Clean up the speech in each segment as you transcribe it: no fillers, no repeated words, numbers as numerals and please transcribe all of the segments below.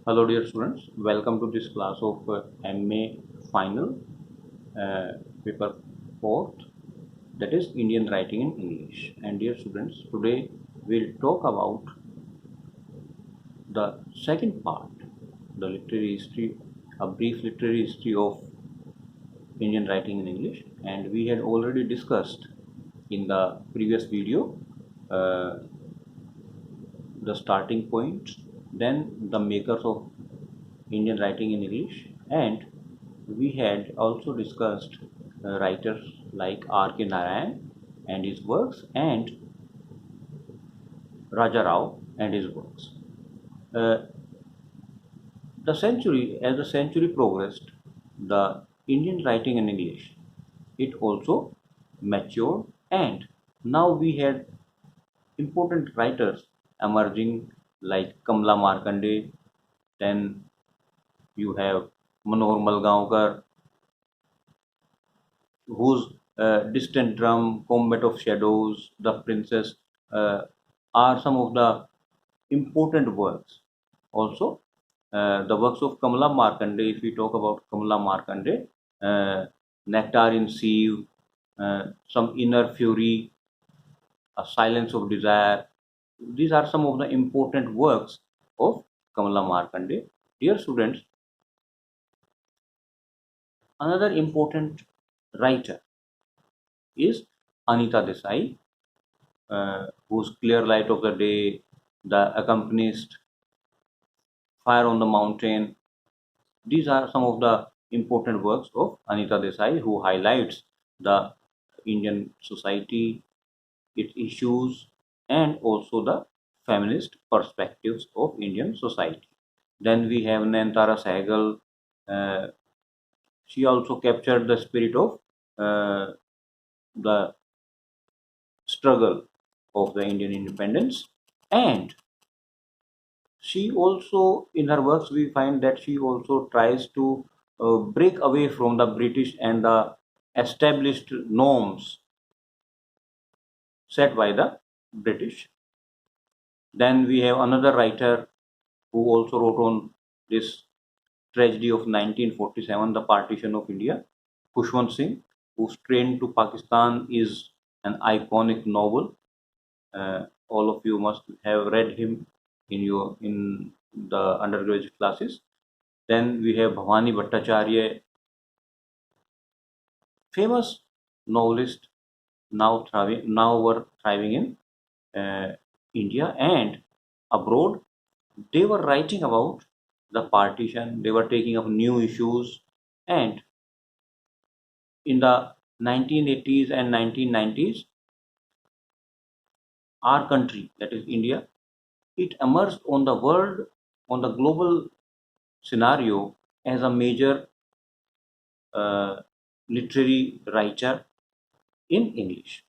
Hello dear students, welcome to this class of MA final paper 4th, that is Indian writing in English. And dear students, today we'll talk about the second part, the literary history, a brief literary history of Indian writing in English. And we had already discussed in the previous video uh, the starting point, then the makers of Indian writing in English, and we had also discussed writers like R.K. Narayan and his works, and Raja Rao and his works. Uh, as the century progressed, the Indian writing in English, it also matured, and now we had important writers emerging like Kamla Markande, then you have Manohar Malgaonkar, whose Distant Drum, Combat of Shadows, The Princess uh, are some of the important works. Also, the works of Kamala Markande, if we talk about Kamala Markande, Nectar in Sieve, some Inner Fury, A Silence of Desire, these are some of the important works of Kamala Markande. Dear students, another important writer is Anita Desai, whose Clear Light of the Day, The Accompanist, Fire on the Mountain. These are some of the important works of Anita Desai, who highlights the Indian society, its issues, and also the feminist perspectives of Indian society. Then we have Nayantara Sehgal. Uh, she also captured the spirit of the struggle of the Indian independence, and she also in her works we find that she also tries to break away from the British and the established norms set by the British. Then we have another writer who also wrote on this tragedy of 1947, the partition of India, Khushwant Singh, whose Train to Pakistan is an iconic novel. All of you must have read him in the undergraduate classes. Then we have Bhavani Bhattacharya, famous novelist, now were thriving in India and abroad. They were writing about the partition. They were taking up new issues, and in the 1980s and 1990s, our country, that is India, it emerged on the global scenario as a major uh, literary writer in English.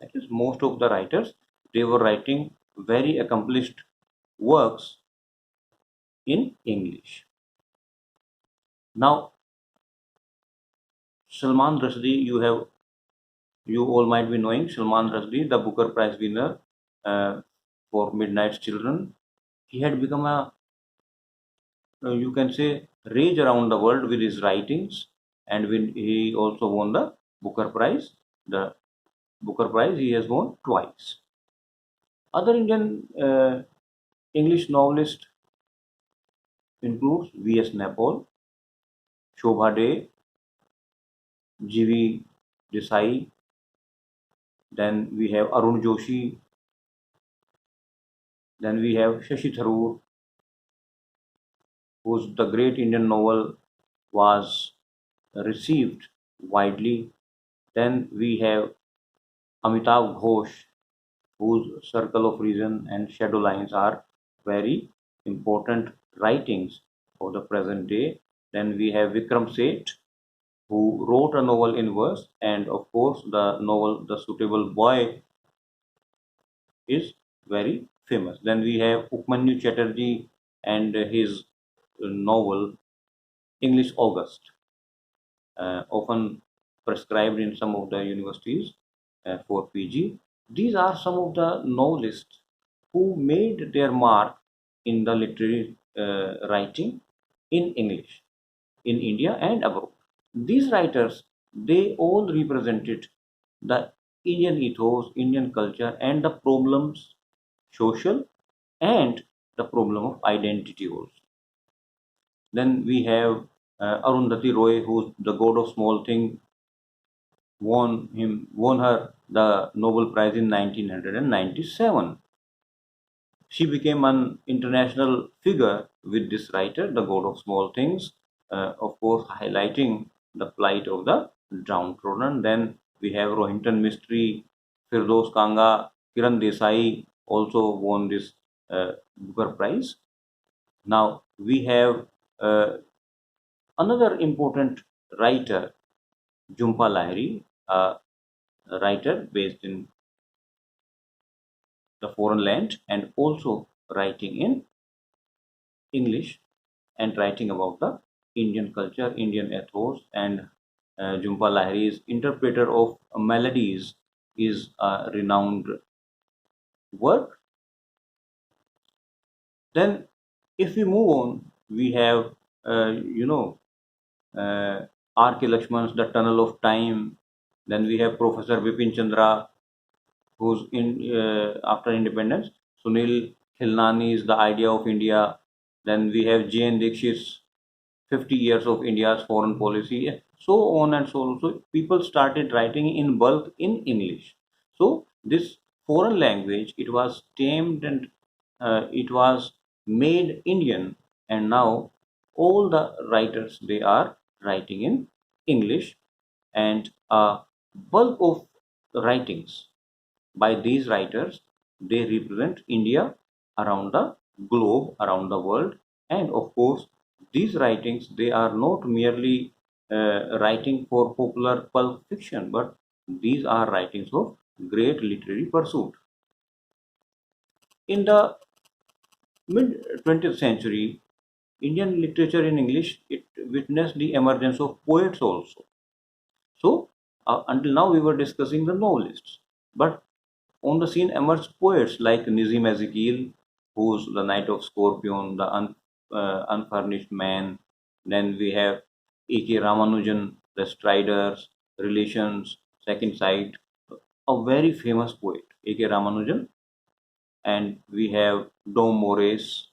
That is, most of the writers, they were writing very accomplished works in English. Now, Salman Rushdie, you all might be knowing Salman Rushdie, the Booker Prize winner for Midnight's Children. He had become you can say, rage around the world with his writings, and when he also won the Booker Prize. The Booker Prize he has won twice. Other Indian English novelists includes V.S. Naipaul, Shobha De, G.V. Desai. Then we have Arun Joshi. Then we have Shashi Tharoor, whose the great Indian novel was received widely. Then we have Amitav Ghosh, whose Circle of Reason and Shadow Lines are very important writings for the present day. Then we have Vikram Seth, who wrote a novel in verse, and of course, the novel The Suitable Boy is very famous. Then we have Upmanyu Chatterjee and his novel English August, often prescribed in some of the universities for PG. These are some of the novelists who made their mark in the literary writing in English in India and abroad. These writers, they all represented the Indian ethos, Indian culture, and the problems, social, and the problem of identity also. Then we have Arundhati Roy, who's the god of small thing, won her the Nobel Prize in 1997. She became an international figure with this writer, the God of Small Things, of course, highlighting the plight of the downtrodden. Then we have Rohinton Mistry, Firdos Kanga, Kiran Desai also won this Booker Prize. Now we have uh, another important writer, Jhumpa Lahiri, a writer based in the foreign land and also writing in English and writing about the Indian culture, Indian ethos, and Jhumpa Lahiri's interpreter of melodies is a renowned work. Then, if we move on, we have R.K. Lakshman's The Tunnel of Time. Then we have Professor Vipin Chandra, who's in after independence. Sunil Khilnani's The Idea of India. Then we have J.N. Dixit's 50 years of India's foreign policy, so on and so on. So people started writing in bulk in English. So this foreign language, it was tamed and it was made Indian, and now all the writers, they are writing in English, and a bulk of writings by these writers, they represent India around the globe, around the world, and of course, these writings, they are not merely writing for popular pulp fiction, but these are writings of great literary pursuit. In the mid 20th century, Indian literature in English, it witnessed the emergence of poets also. So, until now, we were discussing the novelists, but on the scene emerged poets like Nizam Ezekiel, who's the Knight of Scorpion, the Unfurnished Man. Then we have A.K. Ramanujan, The Striders, Relations, Second Sight, a very famous poet, A.K. Ramanujan. And we have Dom Morris,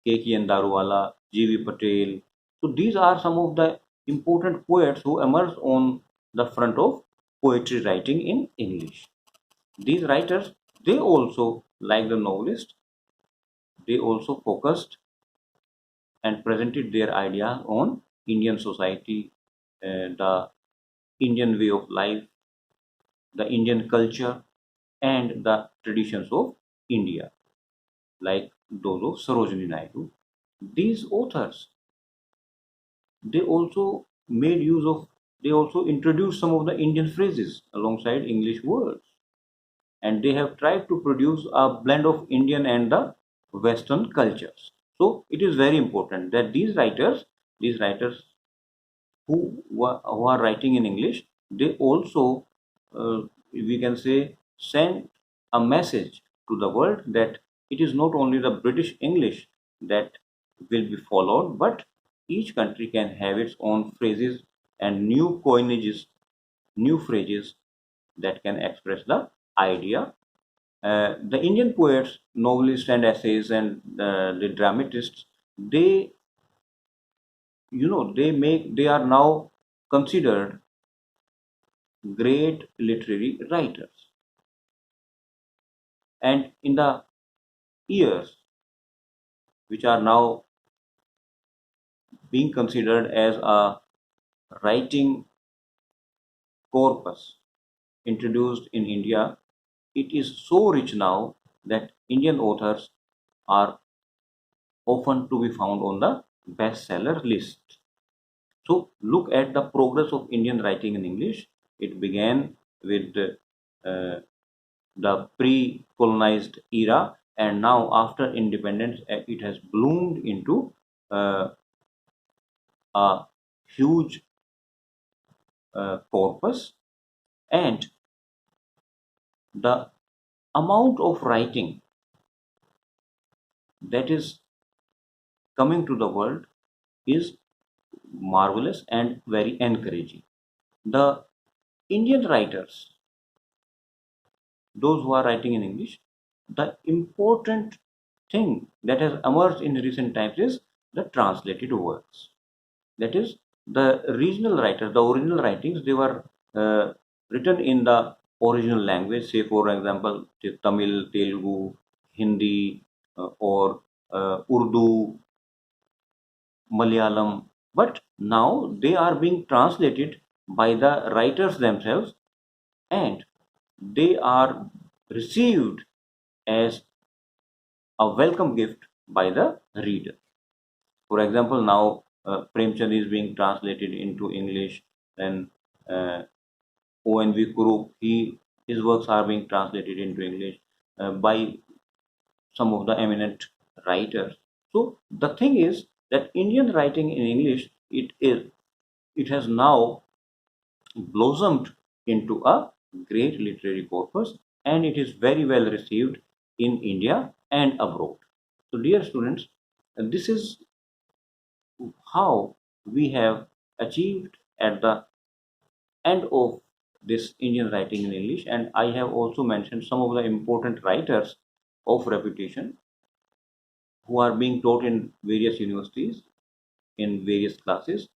K.K. and Daruwala, G.V. Patel. So these are some of the important poets who emerged on the front of poetry writing in English. These writers, they also, like the novelist, they also focused and presented their ideas on Indian society, the Indian way of life, the Indian culture, and the traditions of India, like those of Sarojini Naidu. These authors, they also made use of, they also introduced some of the Indian phrases alongside English words, and they have tried to produce a blend of Indian and the Western cultures. So it is very important that these writers who are writing in English, they also, we can say, send a message to the world that it is not only the British English that will be followed, but each country can have its own phrases and new coinages, new phrases that can express the idea. The Indian poets, novelists, and essayists, and the dramatists, they, they are now considered great literary writers. And in the years which are now being considered as a writing corpus introduced in India, it is so rich now that Indian authors are often to be found on the bestseller list. So look at the progress of Indian writing in English. It began with the pre-colonized era, and now after independence, it has bloomed into uh, a huge corpus, and the amount of writing that is coming to the world is marvelous and very encouraging. The Indian writers, those who are writing in English, the important thing that has emerged in recent times is the translated works. That is, the regional writers, the original writings, they were written in the original language. Say, for example, Tamil, Telugu, Hindi, or Urdu, Malayalam. But now they are being translated by the writers themselves, and they are received as a welcome gift by the reader. For example, now Premchand is being translated into English, then uh, ONV Kurup, his works are being translated into English by some of the eminent writers. So the thing is that Indian writing in English, it has now blossomed into a great literary corpus, and it is very well received in India and abroad. So dear students, this is how we have achieved at the end of this Indian writing in English, and I have also mentioned some of the important writers of reputation who are being taught in various universities in various classes,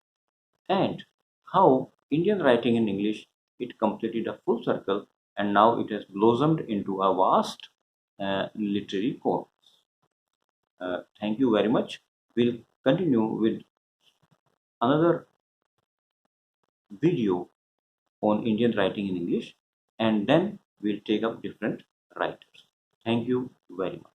and how Indian writing in English, it completed a full circle, and now it has blossomed into a vast literary corpus. Thank you very much. We'll continue with another video on Indian writing in English, and then we'll take up different writers. Thank you very much.